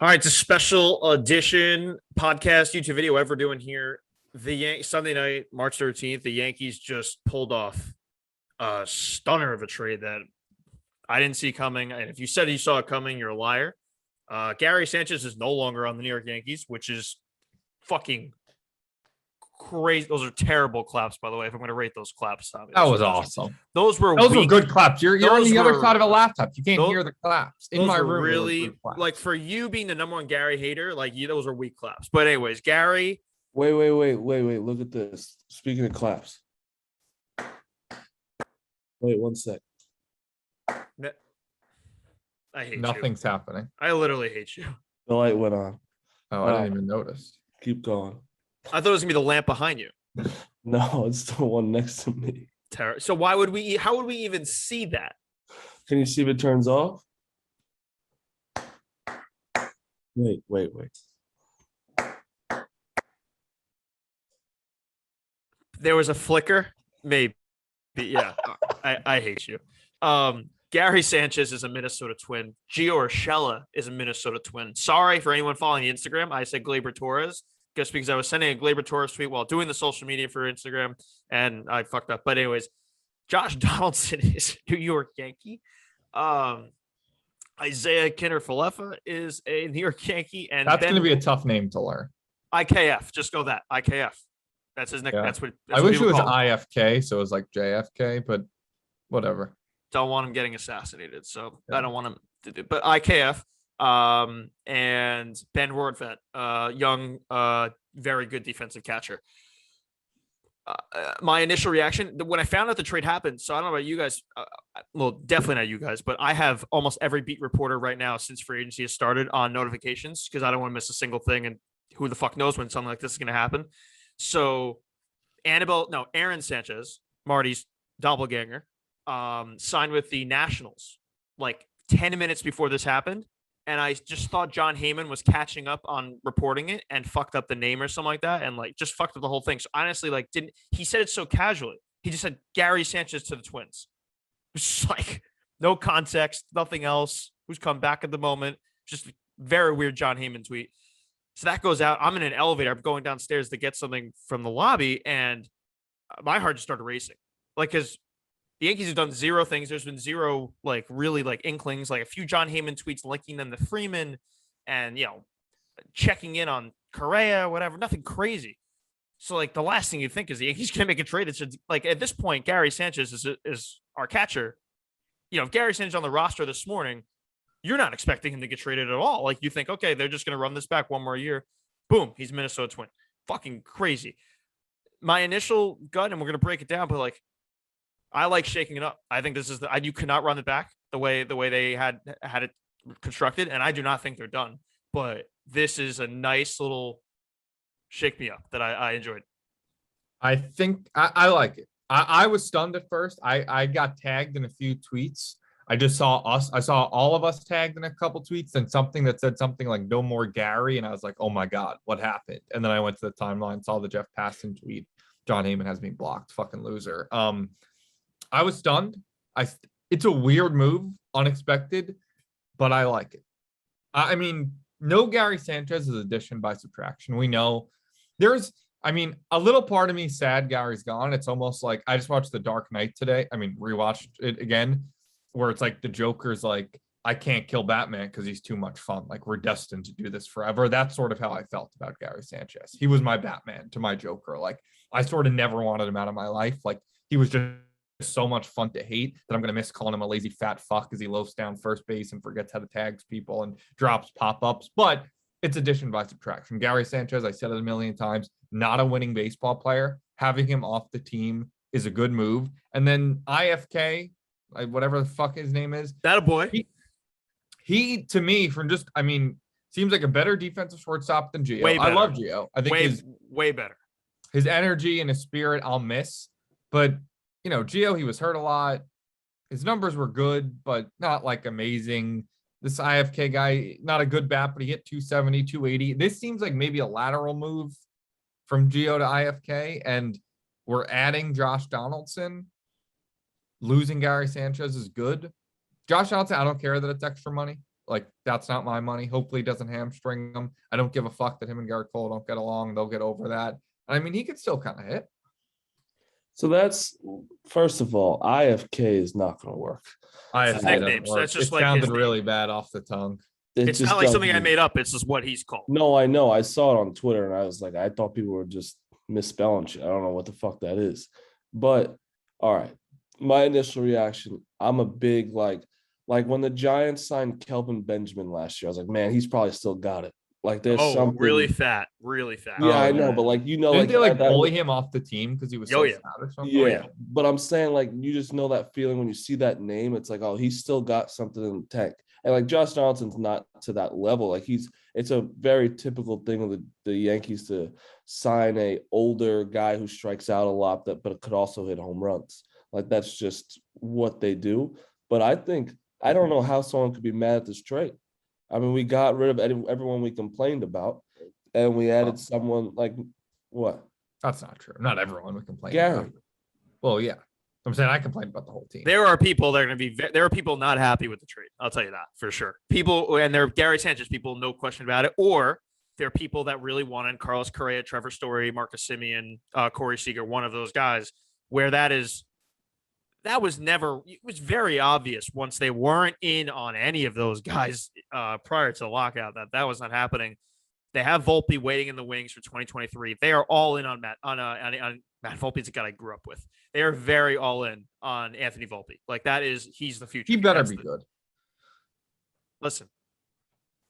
All right, it's a special edition podcast, YouTube video, whatever we're doing here. Sunday night, March 13th, the Yankees just pulled off a stunner of a trade that I didn't see coming. And if you said you saw it coming, you're a liar. Gary Sanchez is no longer on the New York Yankees, which is fucking crazy. Those are terrible claps, by the way. If I'm going to rate those claps, That was awesome. Those were good claps. You're on the other side of a laptop. You can't hear the claps. In my room, really, like for you being the number one Gary hater, like those are weak claps. But anyways, Gary. Wait. Look at this. Speaking of claps. Wait 1 sec. I hate Nothing's happening. I lliterally hate you. The light went on. Oh, I didn't even notice. Keep going. I thought it was gonna be the lamp behind you. No, it's the one next to me. So why would we? How would we even see that? Can you see if it turns off? Wait. There was a flicker, maybe. Yeah, I hate you. Gary Sanchez is a Minnesota Twin. Gio Urshela is a Minnesota Twin. Sorry for anyone following the Instagram. I said Gleyber Torres just because I was sending a Gleyber Torres tweet while doing the social media for Instagram, and I fucked up. But anyways, Josh Donaldson is a New York Yankee. Isiah Kiner-Falefa is a New York Yankee, and that's going to be a tough name to learn. IKF, just go that IKF. That's his nickname. Yeah. That's what I wish it was IFK, so it was like JFK, but whatever. Don't want him getting assassinated, so yeah. I don't want him to do. But IKF, and Ben Rortvedt, young, very good defensive catcher. My initial reaction when I found out the trade happened, so I don't know about you guys, well, definitely not you guys, but I have almost every beat reporter right now since free agency has started on notifications because I don't want to miss a single thing, and who the fuck knows when something like this is going to happen. So Aaron Sanchez, Marty's doppelganger, signed with the Nationals like 10 minutes before this happened. And I just thought John Heyman was catching up on reporting it and fucked up the name or something like that. And like just fucked up the whole thing. So honestly, like he said it so casually. He just said Gary Sanchez to the Twins. It's like no context, nothing else. Who's come back at the moment. Just very weird John Heyman tweet. So that goes out. I'm in an elevator. I'm going downstairs to get something from the lobby. And my heart just started racing. Like, because the Yankees have done zero things. There's been zero, like, really, like, inklings, like a few John Heyman tweets linking them to Freeman and, checking in on Correa, whatever. Nothing crazy. So, like, the last thing you think is the Yankees going to make a trade. It's just, like, at this point, Gary Sanchez is our catcher. If Gary Sanchez on the roster this morning, you're not expecting him to get traded at all. Like, you think, okay, they're just going to run this back one more year. Boom, he's Minnesota Twin. Fucking crazy. My initial gut, and we're going to break it down, but, like, I like shaking it up. I think this is you cannot run it back the way they had it constructed, and I do not think they're done. But this is a nice little shake me up that I enjoyed. I think I like it. I was stunned at first. I got tagged in a few tweets. I saw all of us tagged in a couple tweets and something that said something like "No more Gary," and I was like, "Oh my god, what happened?" And then I went to the timeline, saw the Jeff Passan tweet. John Heyman has me blocked. Fucking loser. I was stunned. It's a weird move, unexpected, but I like it. I mean, no Gary Sanchez is addition by subtraction. We know a little part of me sad Gary's gone. It's almost like I just watched The Dark Knight today. I mean, rewatched it again, where it's like the Joker's like, I can't kill Batman because he's too much fun. Like, we're destined to do this forever. That's sort of how I felt about Gary Sanchez. He was my Batman to my Joker. Like, I sort of never wanted him out of my life. Like, he was just so much fun to hate that I'm going to miss calling him a lazy fat fuck as he loafs down first base and forgets how to tag people and drops pop-ups. But it's addition by subtraction. Gary Sanchez, I said it a million times, not a winning baseball player. Having him off the team is a good move. And then IFK, whatever the fuck his name is. That a boy. He to me, seems like a better defensive shortstop than Gio. I love Gio. I think way better. His energy and his spirit I'll miss. But Gio, he was hurt a lot. His numbers were good, but not like amazing. This IFK guy, not a good bat, but he hit 270, 280. This seems like maybe a lateral move from Gio to IFK, and we're adding Josh Donaldson. Losing Gary Sanchez is good. Josh Donaldson, I don't care that it's extra money. Like, that's not my money. Hopefully he doesn't hamstring him. I don't give a fuck that him and Garrett Cole don't get along. They'll get over that. I mean, he could still kind of hit. So that's, first of all, IFK is not going to work. IFK his nickname, doesn't so work. that's just It like his sounded name. really bad off the tongue. It's just not like something I doesn't- made up. It's just what he's called. No, I know. I saw it on Twitter and I was like, I thought people were just misspelling shit. I don't know what the fuck that is. But all right. My initial reaction, I'm a big like when the Giants signed Kelvin Benjamin last year, I was like, man, he's probably still got it. Like there's something really fat. Yeah, I know, yeah. but like Didn't like they like that- bully him off the team because he was so yeah. fat or something? Yeah, but I'm saying like you just know that feeling when you see that name. It's like, oh, he's still got something in the tank. And like Josh Donaldson's not to that level. Like it's a very typical thing of the Yankees to sign a older guy who strikes out a lot but could also hit home runs. Like that's just what they do. But I don't know how someone could be mad at this trade. I mean, we got rid of everyone we complained about, and we added someone like what? That's not true. Not everyone would complain. Gary. Well, yeah. I'm saying I complained about the whole team. There are people that are going to be. There are people not happy with the trade. I'll tell you that for sure. People, and they're Gary Sanchez people, no question about it. Or there are people that really wanted Carlos Correa, Trevor Story, Marcus Semien, Corey Seager, one of those guys. Where that was never. It was very obvious once they weren't in on any of those guys prior to the lockout that was not happening. They have Volpe waiting in the wings for 2023. They are all in on Matt Volpe's a guy I grew up with. They are very all in on Anthony Volpe. Like he's the future. He better be good. Listen,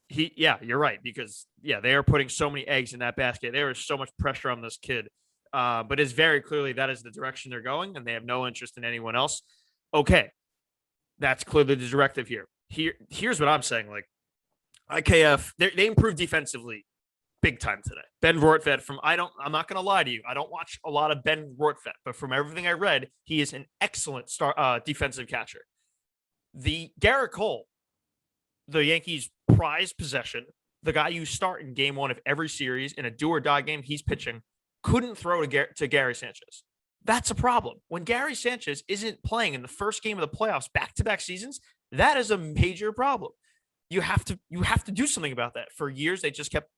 you're right because they are putting so many eggs in that basket. There is so much pressure on this kid, but it's very clearly that is the direction they're going, and they have no interest in anyone else. Okay, that's clearly the directive here. Here's what I'm saying. Like IKF, they improved defensively big time today. Ben Rortvedt I'm not going to lie to you. I don't watch a lot of Ben Rortvedt, but from everything I read, he is an excellent defensive catcher. The Garrett Cole, the Yankees' prized possession, the guy you start in game one of every series in a do or die game he's pitching, couldn't throw to Gary Sanchez. That's a problem. When Gary Sanchez isn't playing in the first game of the playoffs back-to-back seasons, that is a major problem. You have to do something about that. For years, they just kept,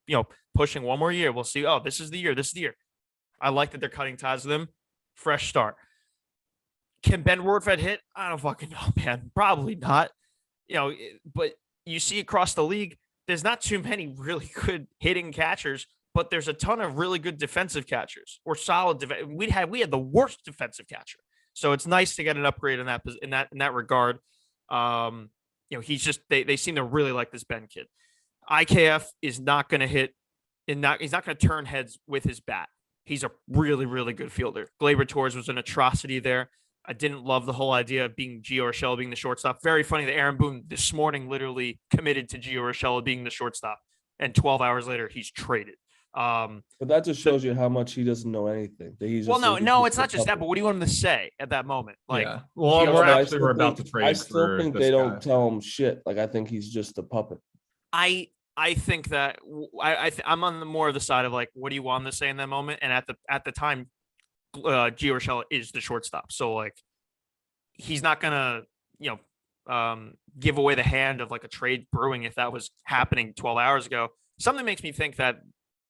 pushing one more year. We'll see. Oh, this is the year. This is the year. I like that they're cutting ties with him. Fresh start. Can Ben Rortvedt hit? I don't fucking know, man. Probably not. But you see across the league, there's not too many really good hitting catchers, but there's a ton of really good defensive catchers or solid. We had the worst defensive catcher, so it's nice to get an upgrade in that regard. He's just they seem to really like this Ben kid. IKF is not going to hit he's not going to turn heads with his bat. He's a really, really good fielder. Gleyber Torres was an atrocity there. I didn't love the whole idea of being Gio Urshela being the shortstop. Very funny that Aaron Boone this morning literally committed to Gio Urshela being the shortstop, and 12 hours later he's traded. But that just shows you how much he doesn't know anything. It's not just that. But what do you want him to say at that moment? Like, yeah. Well, we're about to trade. I still think they don't tell him shit. Like I think he's just a puppet. I think that I'm on the more of the side of like, what do you want him to say in that moment? And at the time, Gio Urshela is the shortstop, so like he's not gonna give away the hand of like a trade brewing if that was happening 12 hours ago. Something makes me think that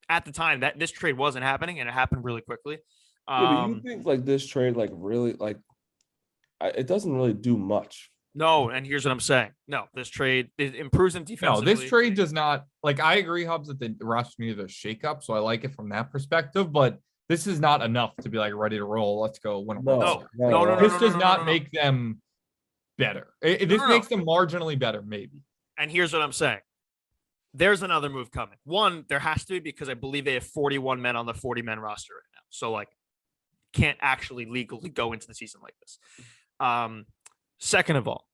at the time that this trade wasn't happening and it happened really quickly. But you think like this trade like really like it doesn't really do much. No, and here's what I'm saying. No, this trade it improves them defensively. No, this trade does not. Like I agree, Hubs, that the roster needed a shakeup, so I like it from that perspective. But this is not enough to be like ready to roll. Let's go win a World Series. No. This does not make them better. This makes them marginally better, maybe. And here's what I'm saying. There's another move coming. One, there has to be because I believe they have 41 men on the 40-man roster right now. So like can't actually legally go into the season like this. Second of all,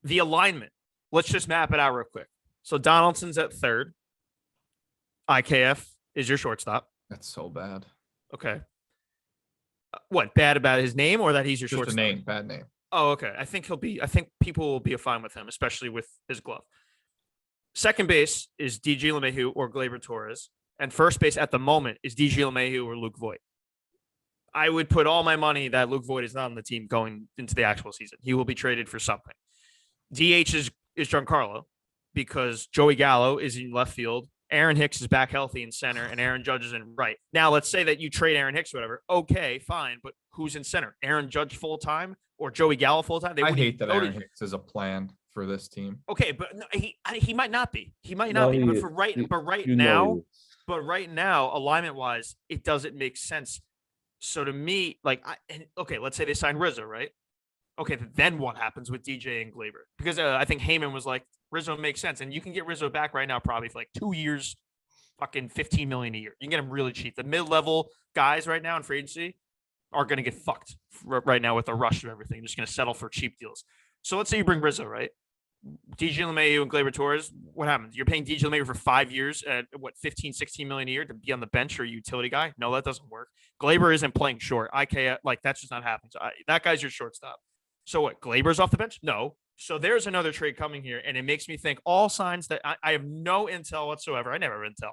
the alignment. Let's just map it out real quick. So Donaldson's at third. IKF is your shortstop. That's so bad. Okay. What, bad about his name or that he's your Just shortstop? a name, bad name. Oh, okay. I think people will be fine with him, especially with his glove. Second base is DJ LeMahieu or Gleyber Torres. And first base at the moment is DJ LeMahieu or Luke Voit. I would put all my money that Luke Voit is not on the team going into the actual season. He will be traded for something. DH is Giancarlo. because Joey Gallo is in left field. Aaron Hicks is back healthy in center, and Aaron Judge is in right. Now, let's say that you trade Aaron Hicks, whatever. Okay, fine. But who's in center? Aaron Judge full time or Joey Gallo full time? I hate that Aaron Hicks is a plan for this team. Okay, but no, he might not be. He might No, not be. he But is. for right, He- but right you know now, he is. but right now, alignment wise, it doesn't make sense. So to me, like, okay, let's say they sign Rizzo, right? Okay, then what happens with DJ and Glaber? Because I think Heyman was like, Rizzo makes sense, and you can get Rizzo back right now probably for like 2 years, fucking $15 million a year. You can get him really cheap. The mid-level guys right now in free agency are going to get fucked right now with the rush of everything. Just going to settle for cheap deals. So let's say you bring Rizzo, right? DJ LeMahieu and Gleyber Torres, what happens? You're paying DJ LeMahieu for 5 years at what, 15, 16 million a year to be on the bench or a utility guy? No, that doesn't work. Gleyber isn't playing short. Like, that's just not happening. So that guy's your shortstop. So what? Glaber's off the bench? No. So there's another trade coming here, and it makes me think all signs that I have no intel whatsoever. I never have intel,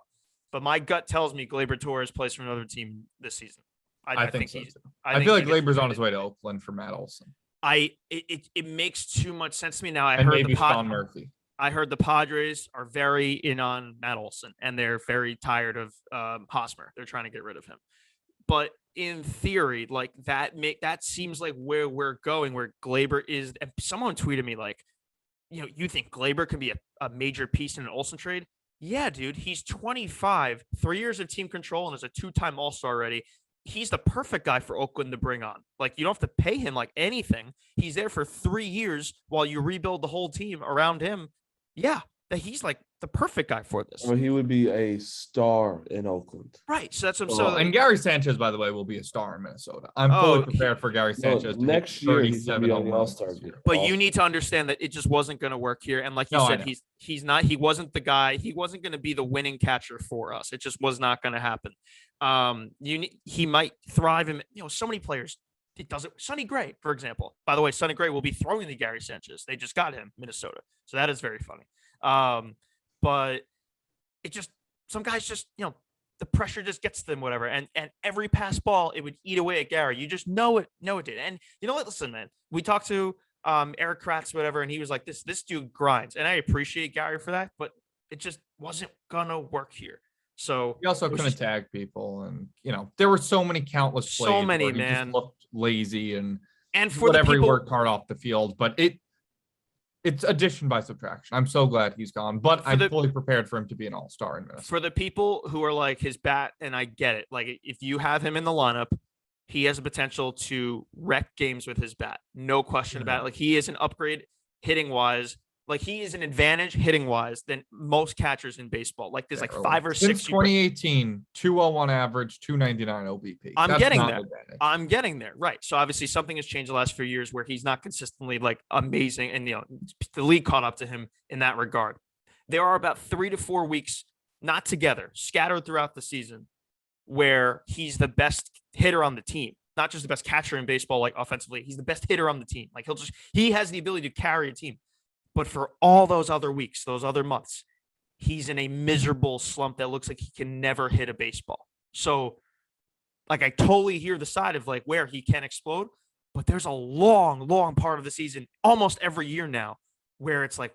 but my gut tells me Gleyber Torres plays for another team this season. I think so too. I think feel like he gets Glaber's on traded. his way to Oakland for Matt Olson. It makes too much sense to me now. And maybe Sean Murphy. I heard the Padres are very in on Matt Olson, and they're very tired of Hosmer. They're trying to get rid of him. But in theory, like that seems like where we're going, where Gleyber is. And someone tweeted me like, you think Gleyber can be a major piece in an Olsen trade? Yeah, dude. He's 25, 3 years of team control, and is a 2-time All-Star already. He's the perfect guy for Oakland to bring on. Like, you don't have to pay him like anything. He's there for 3 years while you rebuild the whole team around him. Yeah, that he's like the perfect guy for this. Well, he would be a star in Oakland. Right. So that's what I'm Well, saying. and Gary Sanchez, by the way, will be a star in Minnesota. I'm fully prepared for Gary No, Sanchez. next year he's gonna be on the home All-Star runs. team. But you need to understand that it just wasn't going to work here. And like you No, I said, know. he wasn't the guy. He wasn't going to be the winning catcher for us. It just was not going to happen. He might thrive in, so many players. It doesn't. Sonny Gray, for example. By the way, Sonny Gray will be throwing to Gary Sanchez. They just got him, Minnesota. So that is very funny. But it just, some guys just, the pressure just gets to them, whatever. And every pass ball, it would eat away at Gary. You just know it did. And you know what? Listen, man, we talked to Eric Kratz, whatever, and he was like, this dude grinds. And I appreciate Gary for that, but it just wasn't gonna work here. So He also couldn't tag people, and there were so many countless plays. So many, where he man. just looked lazy and for whatever the people, he worked hard off the field, but it's addition by subtraction. I'm so glad he's gone, but I'm fully prepared for him to be an all-star in Minnesota. For the people who are like his bat, and I get it. Like, if you have him in the lineup, he has the potential to wreck games with his bat. No question about it. Like, he is an upgrade hitting wise. Like, he is an advantage hitting wise than most catchers in baseball. Like, there's like 5 or 6. Since 2018, 201 average, 299 OBP. I'm getting there. I'm getting there. Right. So obviously something has changed the last few years where he's not consistently like amazing. And, the league caught up to him in that regard. There are about 3 to 4 weeks, not together, scattered throughout the season, where he's the best hitter on the team, not just the best catcher in baseball, like offensively. He's the best hitter on the team. Like, he has the ability to carry a team. But for all those other weeks, those other months, he's in a miserable slump that looks like he can never hit a baseball. So, like, I totally hear the side of like where he can explode, but there's a long, long part of the season, almost every year now, where it's like,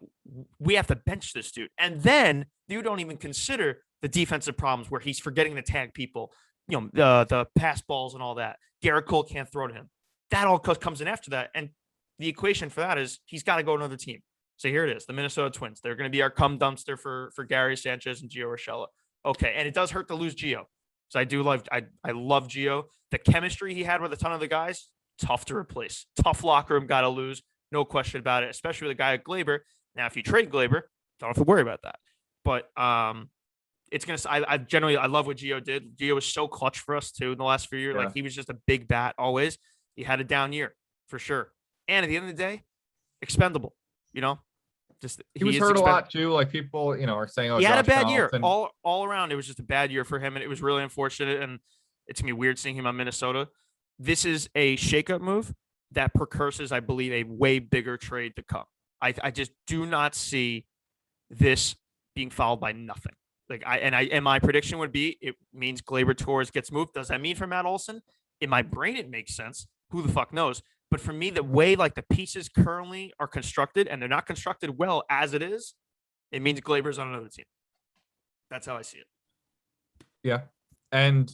we have to bench this dude. And then you don't even consider the defensive problems where he's forgetting to tag people, the pass balls and all that. Garrett Cole can't throw to him. That all comes in after that. And the equation for that is he's got to go to another team. So here it is, the Minnesota Twins. They're going to be our cum dumpster for Gary Sanchez and Gio Urshela. Okay, and it does hurt to lose Gio. So I love Gio. The chemistry he had with a ton of the guys, tough to replace. Tough locker room, got to lose. No question about it, especially with a guy like Gleyber. Now, if you trade Gleyber, don't have to worry about that. But it's going to – I love what Gio did. Gio was so clutch for us, too, in the last few years. Yeah. Like, he was just a big bat always. He had a down year, for sure. And at the end of the day, expendable, Just he was hurt a lot too. Like, people, are saying, he had a bad year all around. It was just a bad year for him, and it was really unfortunate. And it's gonna be weird seeing him on Minnesota. This is a shakeup move that precurses, I believe, a way bigger trade to come. I just do not see this being followed by nothing. And my prediction would be it means Gleyber Torres gets moved. Does that mean for Matt Olson? In my brain, it makes sense. Who the fuck knows? But for me, the way like the pieces currently are constructed, and they're not constructed well as it is, It means Glaber's on another team. That's how I see it. Yeah. And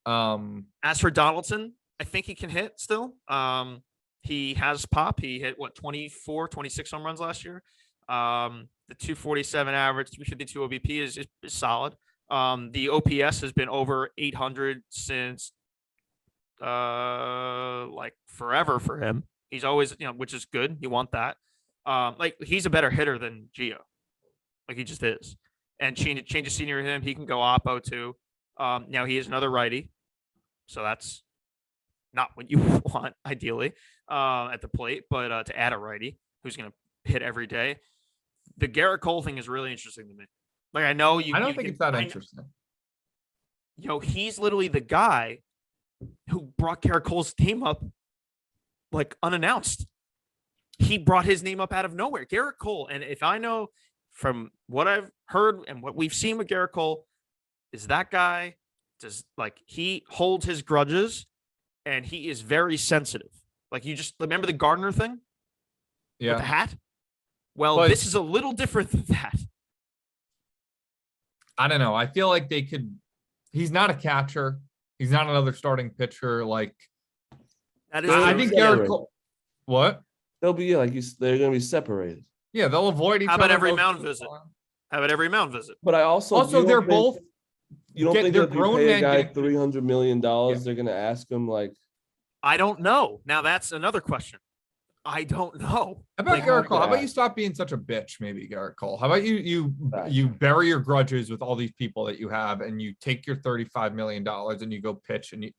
as for Donaldson, I think he can hit still. He has pop. He hit 24, 26 home runs last year. The 247 average, 352 OBP is solid. The OPS has been over 800 since like forever for him. He's always, which is good. You want that. Like he's a better hitter than Gio. Like he just is. And change of senior him, he can go oppo too. Now he is another righty, so that's not what you want ideally at the plate. But to add a righty who's going to hit every day, the Garrett Cole thing is really interesting to me. Like I know you. I don't think it's that interesting. He's literally the guy who brought Garrett Cole's name up, like unannounced. He brought his name up out of nowhere, Garrett Cole. And if I know from what I've heard and what we've seen with Garrett Cole, is that guy he holds his grudges and he is very sensitive. Like you just remember the Gardner thing? Yeah. With the hat? Well, this is a little different than that. I don't know. I feel like he's not a catcher. He's not another starting pitcher. Like that is I think Garrett Cole. What? They'll be they're going to be separated. Yeah, they'll avoid each other. How about every mound visit? But I also they're both. You don't think they're grown pay a men guy $300 million? They're going to ask him like. I don't know. Now that's another question. I don't know. How about Garrett Cole? How about you stop being such a bitch? Maybe Garrett Cole. How about you bury your grudges with all these people that you have, and you take your $35 million and you go pitch in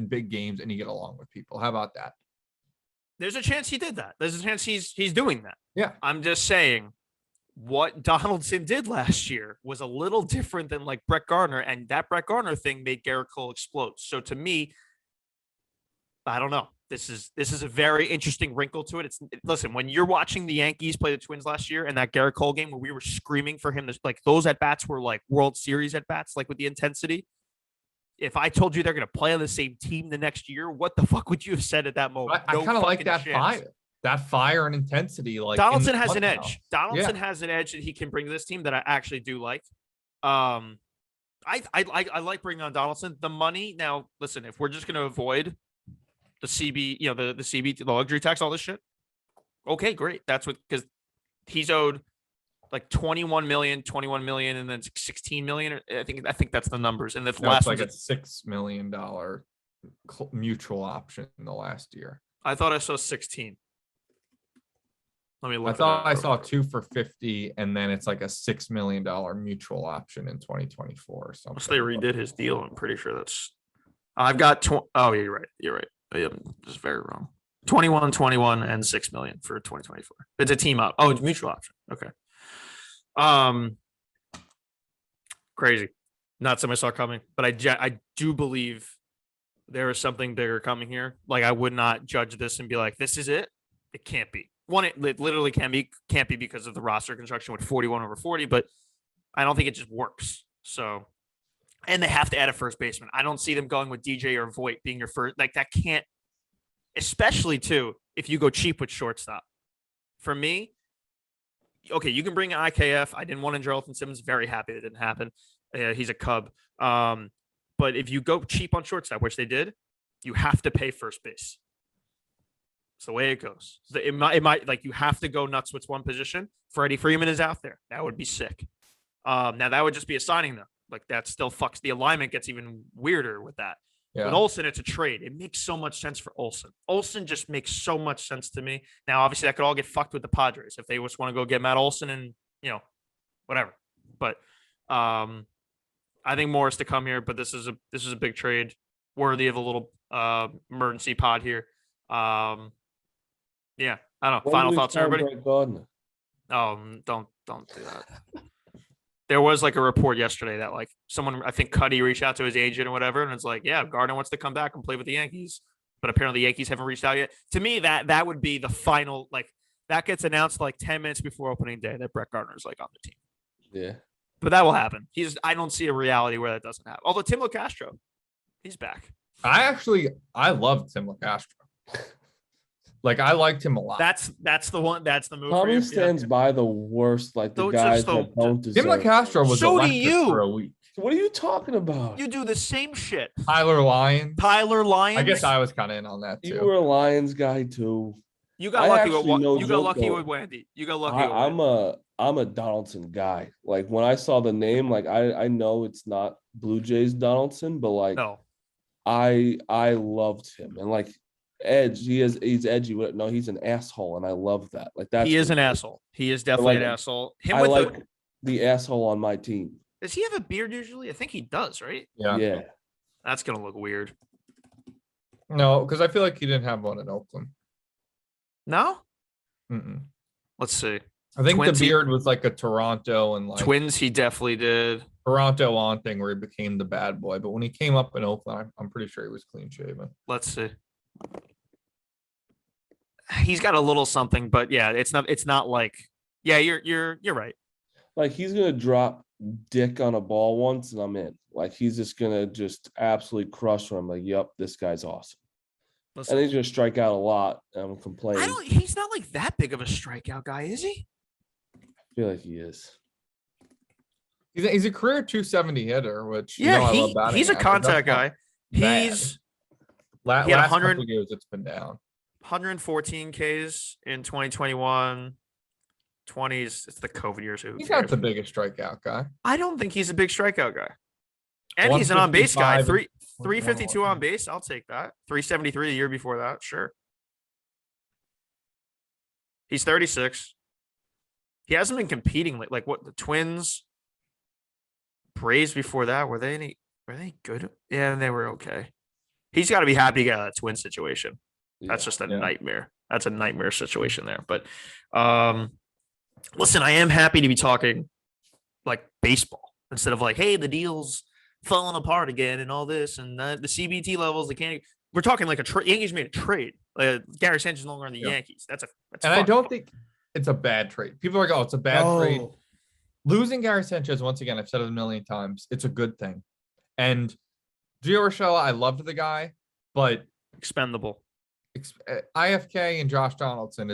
big games, and you get along with people. How about that? There's a chance he did that. There's a chance he's doing that. Yeah. I'm just saying what Donaldson did last year was a little different than like Brett Gardner, and that Brett Gardner thing made Garrett Cole explode. So to me, I don't know. This is a very interesting wrinkle to it. Listen, when you're watching the Yankees play the Twins last year and that Garrett Cole game where we were screaming for him, like those at bats were like World Series at bats, like with the intensity. If I told you they're going to play on the same team the next year, what the fuck would you have said at that moment? I kind of like that fire and intensity. Like Donaldson has an edge. Donaldson has an edge that he can bring to this team that I actually do like. I like bringing on Donaldson. The money now. Listen, if we're just going to avoid the CB, the CB, the luxury tax, all this shit. Okay, great. That's because he's owed like 21 million, and then 16 million. I think that's the numbers. And the last like a $6 million mutual option in the last year. I thought I saw 16. Let me look. I thought I saw 2 for 50, and then it's like a $6 million mutual option in 2024 or something. Unless they redid his deal, I'm pretty sure that's. I've got. Oh, yeah, you're right. I am just very wrong. 21, and 6 million for 2024. It's a team up. Oh, it's mutual option. Okay. Crazy. Not something I saw coming, but I do believe there is something bigger coming here. Like I would not judge this and be like, this is it. It can't be. One, it literally can't be because of the roster construction with 41 over 40, but I don't think it just works. So, and they have to add a first baseman. I don't see them going with DJ or Voit being your first. Like that can't, especially too, if you go cheap with shortstop. For me, okay, you can bring an IKF. I didn't want Andrelton Simmons. Very happy it didn't happen. He's a Cub. But if you go cheap on shortstop, which they did, you have to pay first base. It's the way it goes. It might like you have to go nuts with one position. Freddie Freeman is out there. That would be sick. Now that would just be a signing though. Like that still fucks the alignment gets even weirder with that. Yeah. With Olsen, it's a trade. It makes so much sense for Olsen. Olsen just makes so much sense to me. Now, obviously, that could all get fucked with the Padres if they just want to go get Matt Olsen and whatever. But I think more is to come here. But this is a big trade, worthy of a little emergency pod here. Yeah, I don't know. Final thoughts, everybody. Oh, don't do that. There was like a report yesterday that like someone, I think Cuddy reached out to his agent or whatever. And it's like, yeah, Gardner wants to come back and play with the Yankees, but apparently the Yankees haven't reached out yet. To me, that would be the final, like that gets announced like 10 minutes before opening day that Brett Gardner is like on the team. Yeah. But that will happen. I don't see a reality where that doesn't happen. Although Tim LeCastro, he's back. I love Tim LeCastro. Like I liked him a lot. That's the one. That's the move. for Tommy you. stands by the worst, like the So guys just that don't Jim deserve. LaCastro was So do electric you. for a week. What are you talking about? You do the same shit. Tyler Lyons. Tyler Lyons. I guess I was kind of in on that You too. were a Lions guy too. You got I lucky with actually what? no You got joke, lucky though. with Wendy. You got lucky. with I'm a Donaldson guy. Like when I saw the name, like I know it's not Blue Jays Donaldson, but like No. I loved him and like edge. He's edgy. No, he's an asshole, and I love that. Like that's He is what an it asshole. He is definitely like, an asshole. Him I with like the asshole on my team. does he have a beard usually? I think he does, right? Yeah. That's gonna look weird. No, because I feel like he didn't have one in Oakland. No? Mm-mm. Let's see. I think Twins, the beard was like a Toronto and like Twins, he definitely did. Toronto on thing where he became the bad boy. But when he came up in Oakland, I'm pretty sure he was clean shaven. Let's see. He's got a little something, but yeah, it's not like you're right. Like he's gonna drop dick on a ball once, and I'm in. Like he's just gonna just absolutely crush him. Like, yep, this guy's awesome. Listen, And he's gonna strike out a lot. And I'm complaining. he's not like that big of a strikeout guy, is he? I feel like he is. He's a career 270 hitter, which Yeah, I love batting he's a average. contact That's guy. not bad. He's last he had couple 100 of years it's been down. 114 Ks in 2021. 20s, it's the COVID years. So who He's cares? not the biggest strikeout guy. I don't think he's a big strikeout guy. And he's an on base guy. 352 on base. I'll take that. 373 the year before that. Sure. He's 36. He hasn't been competing like what the Twins, Braves before that. Were they good? Yeah, they were okay. He's got to be happy to get out of that Twin situation. That's just a nightmare. That's a nightmare situation there. But listen, I am happy to be talking like baseball instead of like, hey, the deal's falling apart again and all this and the CBT levels. They can't. We're talking like Yankees made a trade. Gary Sanchez is no longer on the Yankees. That's and I don't think it's a bad trade. People are like, oh, it's a bad trade. Losing Gary Sanchez, once again, I've said it a million times, it's a good thing. And Gio Urshela, I loved the guy, but expendable. IFK and Josh Donaldson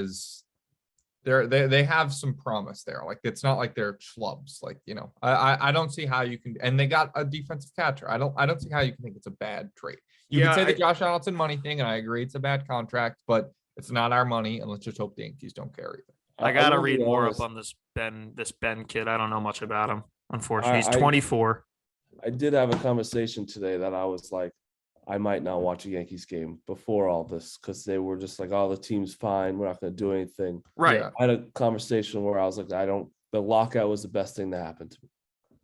they have some promise there. Like it's not like they're schlubs. Like, I don't see how you can, and they got a defensive catcher. I don't see how you can think it's a bad trade. You can say the Josh Donaldson money thing, and I agree it's a bad contract, but it's not our money, and let's just hope the Yankees don't care either. I gotta read more up on this Ben kid. I don't know much about him. Unfortunately, he's 24. I did have a conversation today that I was like, I might not watch a Yankees game before all this because they were just like, oh, the team's fine. We're not going to do anything. Right. Yeah. I had a conversation where I was like, the lockout was the best thing that happened to me.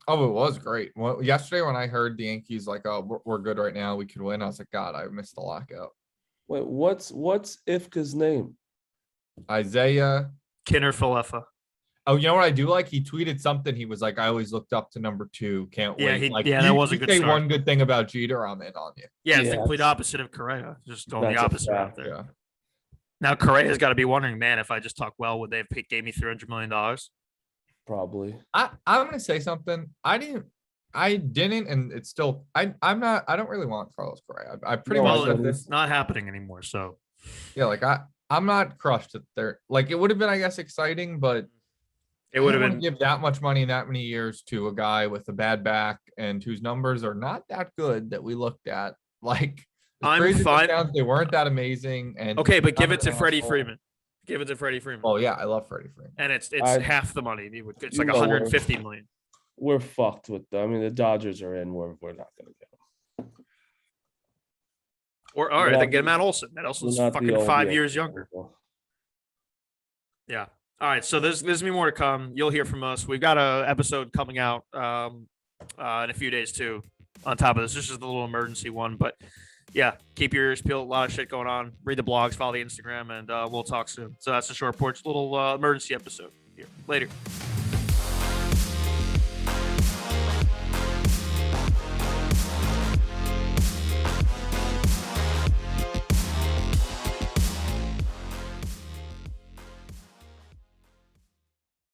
Oh, it was great. Well, yesterday when I heard the Yankees like, oh, we're good right now, we can win, I was like, God, I missed the lockout. Wait, what's Ifka's name? Isiah Kiner-Falefa. Oh, you know what I do like? He tweeted something. He was like, I always looked up to number 2. Can't wait. That was a good say start. one good thing about Jeter, I'm in on you. Yeah, it's the complete opposite of Correa. Just going the opposite out there. Yeah. Now Correa's got to be wondering, man, if I just talk well, would they have gave me $300 million? Probably. I'm gonna say something. I didn't, and it's still I don't really want Carlos Correa. I pretty much said this. It's not happening anymore. So Yeah, like I'm not crushed that they're like it would have been, I guess, exciting, but it would have been give that much money in that many years to a guy with a bad back and whose numbers are not that good that we looked at. Like I'm fine. They weren't that amazing. And okay, but give it to Freddie Freeman. Give it to Freddie Freeman. Oh yeah, I love Freddie Freeman. And it's half the money. It's like 150 million. We're fucked with them. I mean, the Dodgers are in. We're not going to get them. Or all right, then get Matt Olson. Matt Olson's fucking 5 years younger. Yeah. All right. So there's gonna be more to come. You'll hear from us. We've got a episode coming out in a few days too. On top of this, this is the little emergency one, but yeah, keep your ears peeled. A lot of shit going on. Read the blogs, follow the Instagram, and we'll talk soon. So that's a short porch little emergency episode here. Later.